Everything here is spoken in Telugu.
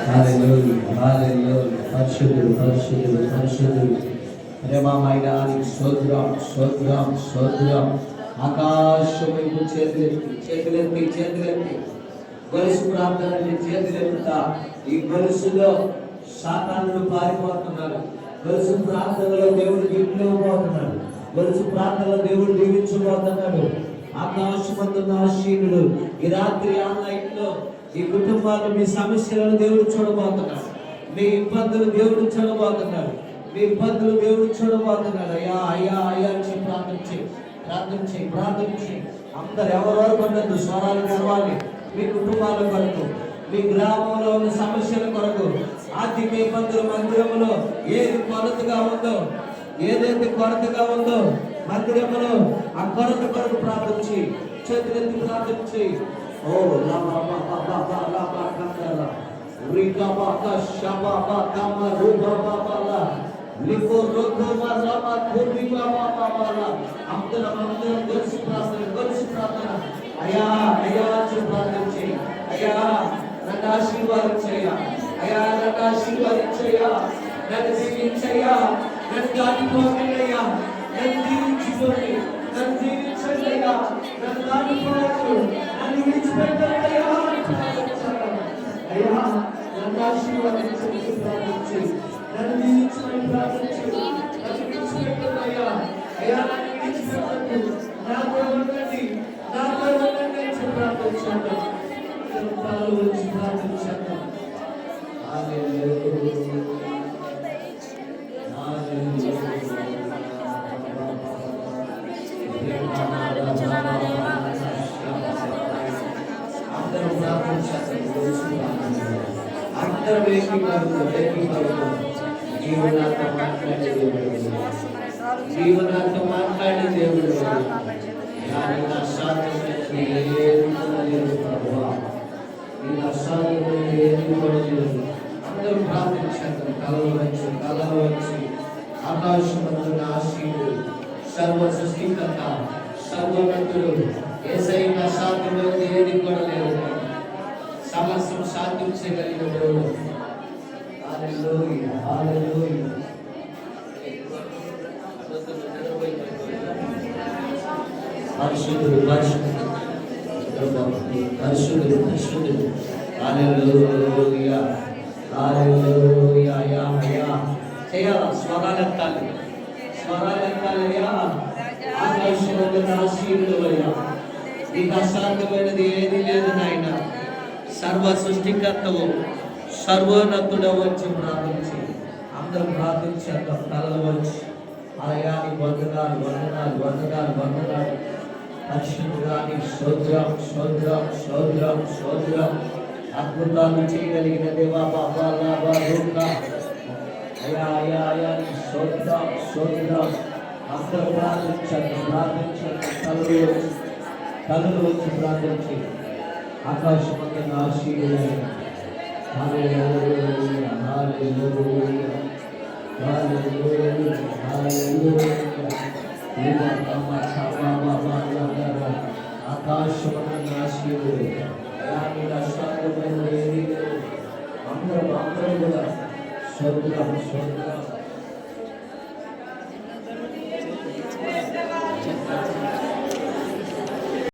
హల్లెలూయా హల్లెలూయా. పరిశుద్ధుడు పరిశుద్ధుడు పరిశుద్ధుడు. ప్రేమమైన స్తోత్రం స్తోత్రం స్తోత్రం. ఆకాశం వైపు చేతులెత్తి చేతులెత్తి చేతులెత్తి గొలుసు ప్రార్థన చేతులెత్తుతా. ఈ గొలుసులో సాతానుడు పారిపోతున్నాడు. గొలుసు ప్రార్థనలో దేవుడు దిగిపోతున్నాడు. గొలుసు ప్రార్థనలో దేవుడు దీవించబోతున్నాడు. ఆకాశమందున్న ఆశీనుడు ఈ రాత్రి ఆన్లైన్ లో ఈ కుటుంబాలు మీ సమస్యలను దేవుడు చూడబోతున్నాడు. మీ ఇబ్బందులు దేవుడు చూడబోతున్నాడు. మీ ఇబ్బందులు దేవుడు చూడబోతున్నాడు. అయ్యా అయ్యా అయ్యా అని చెప్పి ప్రార్థించి అందరు ఎవరెవరు కొన్నది స్వరాలు తెరవాలి. మీ కుటుంబాల కొరకు, మీ గ్రామంలో ఉన్న సమస్యల కొరకు, ఆర్థిక ఇబ్బందులు మందిరంలో ఏది కొరతగా ఉందో, ఏదైతే కొరతగా ఉందో మందిరంలో ఆ కొరత కొరకు ప్రార్థించి చేతులెత్తి ప్రార్థించి ఓ లాబా బాబా బాబా లాబా కందల రికా బాబా షబా బాబా రూబా బాబా లిపో రోకో బాబా కుర్బి బాబా బాబా అందరం గొలుసు ప్రార్థన అయ్యా అయ్యా ప్రార్థించి అయ్యా నన్ను ఆశీర్వాదించయ్యా, అయ్యా నన్ను ఆశీర్వాదించయ్యా, నన్ను దీవించయ్యా, నన్ను దాటిపోకయ్యా, నన్ను దీవించుకోండి, నన్ను దీవించయ్యా, నన్ను దాటిపోవచ్చు, నన్ను విడిచిపెట్టయ్యా అయ్యా నన్ను ఆశీర్వాదించండి ప్రార్థించి, నన్ను దీవించమని ప్రార్థించి, నన్ను విడిచిపెట్టయ్యా, అయ్యా నన్ను విడిచిపెట్టండి, నాతో ఉండండి అని ప్రార్థించండి. జీవనాతో మాట్లాడే దేవుడు అందరూ ప్రార్థించారు. కలవ వచ్చి ఆకాశమందున ఆశీనుడు, సర్వ సృష్టికర్త, సర్వోన్నతుడు, యేసయ్య సాధ్యమైనది ఏది కూడా లేదు. సమస్తం సాధించగలిగిన దేవుడు. హల్లెలూయా హల్లెలూయా. పరిశుద్ధుడు పరిశుద్ధుడు పరిశుద్ధుడు పరిశుద్ధుడు. హల్లెలూయా హల్లెలూయా. యా యా చేయాల స్వరాలెత్తాలి అయ్యా. ఆకాశమందున ఆశీనుడు అయ్యా, నీకు అసాధ్యమైనది ఏది లేదు నాయన. సర్వ సృష్టికర్తవు, సర్వోన్నతుడవు వచ్చి ప్రార్థించి అందరూ ప్రార్థించారు. తలలు వచ్చి అయ్యా నీ వందనాలు వందనాలు వందనాలు వందనాలు. పరిశుద్ధుడా నీకు స్తోత్రం స్తోత్రం స్తోత్రం స్తోత్రం. అద్భుతాలు చేయగలిగిన దేవా బాబా లాబా రూకా అయ్యా అయ్యా అయ్యా నీకు స్తోత్రం స్తోత్రం. అందరూ ప్రార్థించండి తలలు వచ్చి ప్రార్థించి ఆకాశమందున ఆశీర్వాదం. హల్లెలూయా హల్లెలూయా హల్లెలూయా హల్లెలూయా. ఆకాశమందున ఆశీర్వాదం. అందరూ కూడా స్వర్గం స్వర్గం